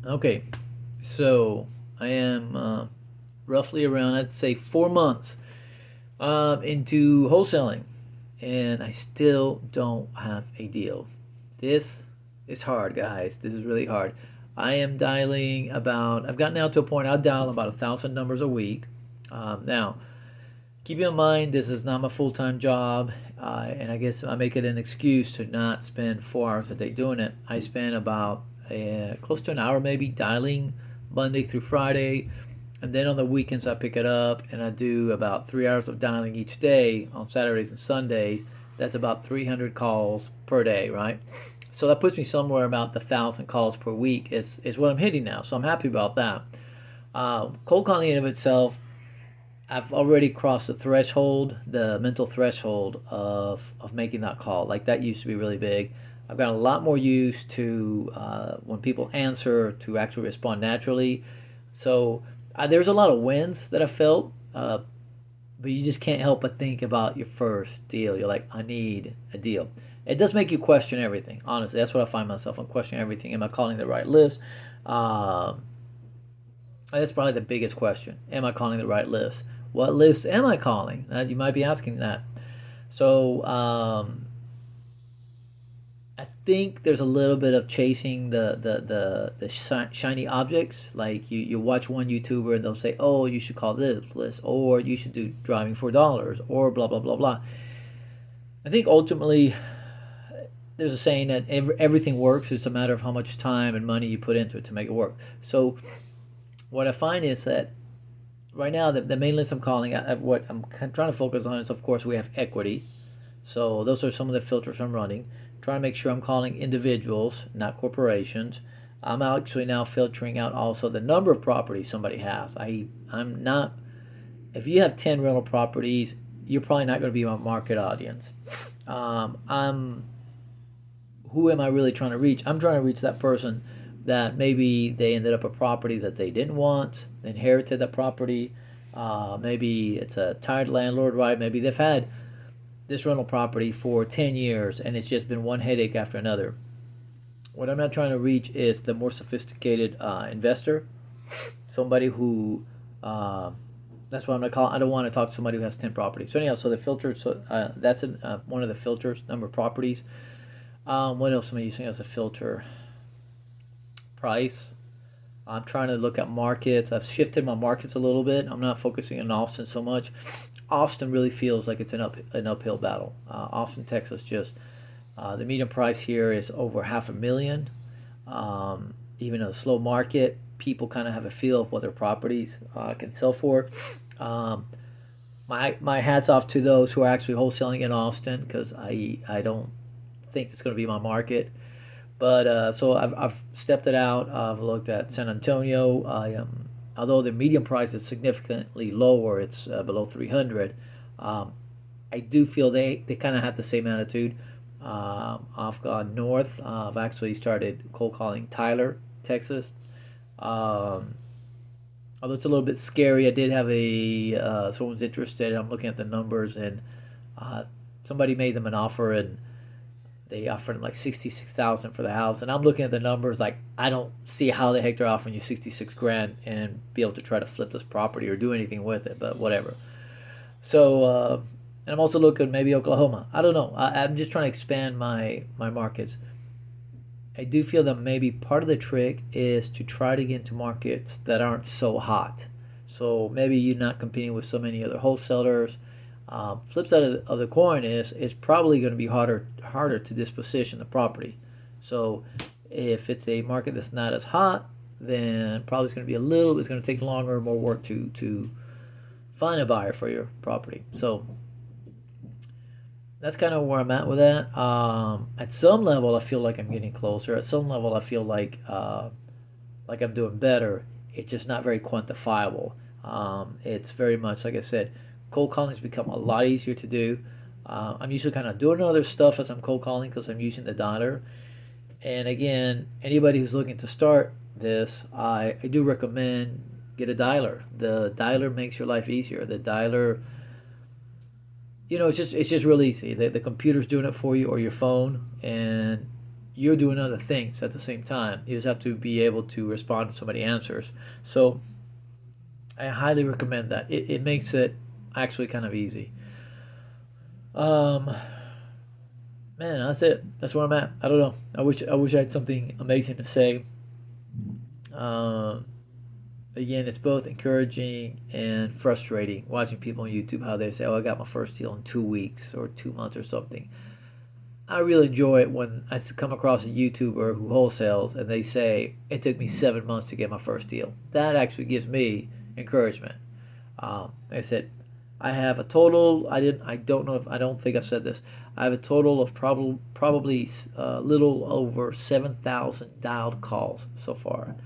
Okay, so I am roughly around, I'd say, 4 months into wholesaling, and I still don't have a deal. This is hard, guys. This is really hard. I am dialing about, I've gotten now to a point, I'll dial about 1,000 numbers a week. Now, keep in mind, this is not my full time job, and I guess I make it an excuse to not spend 4 hours a day doing it. I spend about close to an hour maybe dialing Monday through Friday, and then on the weekends I pick it up and I do about 3 hours of dialing each day on Saturdays and Sunday. That's about 300 calls per day, right? So that puts me somewhere about the 1,000 calls per week is what I'm hitting now. So I'm happy about that. Cold calling in of itself, I've already crossed the threshold, the mental threshold of making that call. Like that used to be really big. I've got a lot more used to when people answer to actually respond naturally. So there's a lot of wins that I felt, but you just can't help but think about your first deal. You're like, I need a deal. It does make you question everything. Honestly, that's what I find myself. I'm questioning everything. Am I calling the right list? Um, that's probably the biggest question. Am I calling the right list? What list am I calling? You might be asking that. So I think there's a little bit of chasing the shiny objects. Like you watch one YouTuber and they'll say, "Oh, you should call this list," or "You should do driving $4," or blah blah blah blah. I think ultimately there's a saying that everything works. It's a matter of how much time and money you put into it to make it work. So what I find is that right now the main list I'm calling, what I'm trying to focus on is, of course, we have equity. So those are some of the filters I'm running. Trying to make sure I'm calling individuals, not corporations. I'm actually now filtering out also the number of properties somebody has. I'm not. If you have 10 rental properties, you're probably not going to be my market audience. I'm. Who am I really trying to reach? I'm trying to reach that person that maybe they ended up a property that they didn't want, they inherited that property. Maybe it's a tired landlord, right? Maybe they've had this rental property for 10 years and it's just been one headache after another. What I'm not trying to reach is the more sophisticated investor, somebody who, uh, that's what I'm going to call, I don't want to talk to somebody who has 10 properties. So, anyhow, so the filter, so that's one of the filters, number of properties. What else am I using as a filter? Price. I'm trying to look at markets. I've shifted my markets a little bit. I'm not focusing on Austin so much. Austin really feels like it's an uphill battle. Austin, Texas, just the median price here is over half a million. Even in a slow market, people kind of have a feel of what their properties can sell for. Um, my hats off to those who are actually wholesaling in Austin because I don't think it's going to be my market. But so I've stepped it out. I've looked at San Antonio. Although the median price is significantly lower, it's below 300. Um, I do feel they kind of have the same attitude. I've gone north. I've actually started cold calling Tyler, Texas. Um, Although it's a little bit scary, I did have a someone's interested. I'm looking at the numbers, and uh, somebody made them an offer, and they offered him like 66,000 for the house, and I'm looking at the numbers like I don't see how the heck they're offering you 66 grand and be able to try to flip this property or do anything with it, but whatever. So, and I'm also looking maybe Oklahoma. I don't know. I'm just trying to expand my markets. I do feel that maybe part of the trick is to try to get into markets that aren't so hot. So maybe you're not competing with so many other wholesalers. Flip side of the coin is it's probably going to be harder to disposition the property. So if it's a market that's not as hot, then probably it's going to take longer, more work to find a buyer for your property. So that's kind of where I'm at with that. At some level, I feel like I'm getting closer. At some level, I feel like I'm doing better. It's just not very quantifiable. It's very much like I said, cold calling has become a lot easier to do. I'm usually kind of doing other stuff as I'm cold calling because I'm using the dialer. And again, anybody who's looking to start this, I do recommend get a dialer. The dialer makes your life easier. The dialer, it's just real easy. The computer's doing it for you or your phone, and you're doing other things at the same time. You just have to be able to respond to somebody answers. So I highly recommend that. It makes it actually kind of easy. Um, Man, that's it. That's where I'm at. I don't know. I wish I had something amazing to say. Um, Again, it's both encouraging and frustrating watching people on YouTube how they say, "Oh, I got my first deal in 2 weeks or 2 months or something." I really enjoy it when I come across a YouTuber who wholesales and they say it took me 7 months to get my first deal. That actually gives me encouragement. Like I said, I have a total. I didn't. I don't know if I don't think I've said this. I have a total of probably a little over 7,000 dialed calls so far.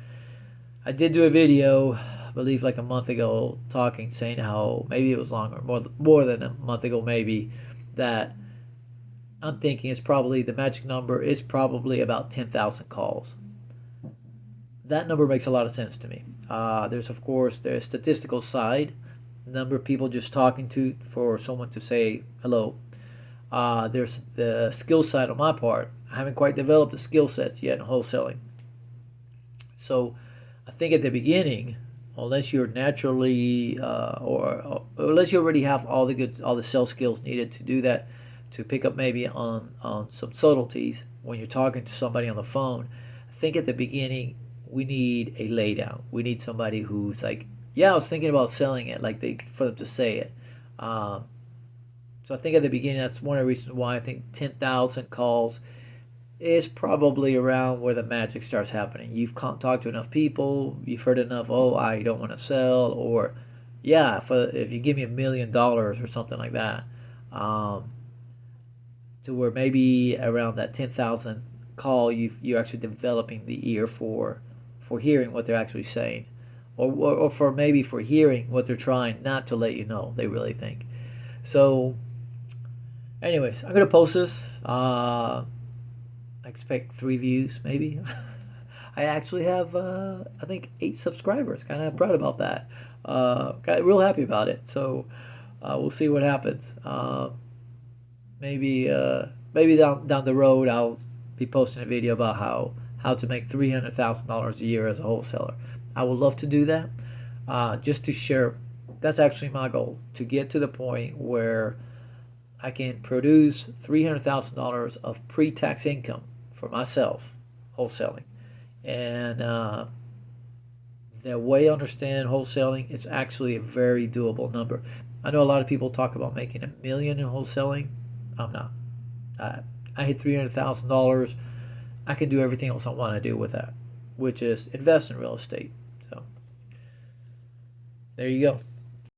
I did do a video, I believe like a month ago, talking, saying how maybe it was longer, more than a month ago, maybe that I'm thinking it's probably the magic number is probably about 10,000 calls. That number makes a lot of sense to me. There's of course the statistical side, number of people just talking to for someone to say hello. There's the skill side on my part. I haven't quite developed the skill sets yet in wholesaling. So I think at the beginning, unless you're naturally or unless you already have all the sales skills needed to do that, to pick up maybe on some subtleties when you're talking to somebody on the phone, I think at the beginning we need a laydown. We need somebody who's like, yeah, I was thinking about selling it, like they for them to say it. Um, so I think at the beginning that's one of the reasons why I think 10,000 calls is probably around where the magic starts happening. You've talked to enough people, you've heard enough, oh, I don't want to sell, or yeah, if you give me $1 million or something like that, um, to where maybe around that 10,000 call, you're actually developing the ear for hearing what they're actually saying, or for maybe for hearing what they're trying not to let you know they really think. So, anyways, I'm gonna post this. I expect 3 views, maybe. I actually have, I think, 8 subscribers. Kind of proud about that. Got real happy about it. So we'll see what happens. Maybe down the road I'll be posting a video about how to make $300,000 a year as a wholesaler. I would love to do that. Just to share. That's actually my goal, to get to the point where I can produce $300,000 of pre-tax income for myself, wholesaling. And the way I understand wholesaling, it's actually a very doable number. I know a lot of people talk about making $1 million in wholesaling. I'm not. I hit $300,000. I can do everything else I want to do with that, which is invest in real estate. So there you go.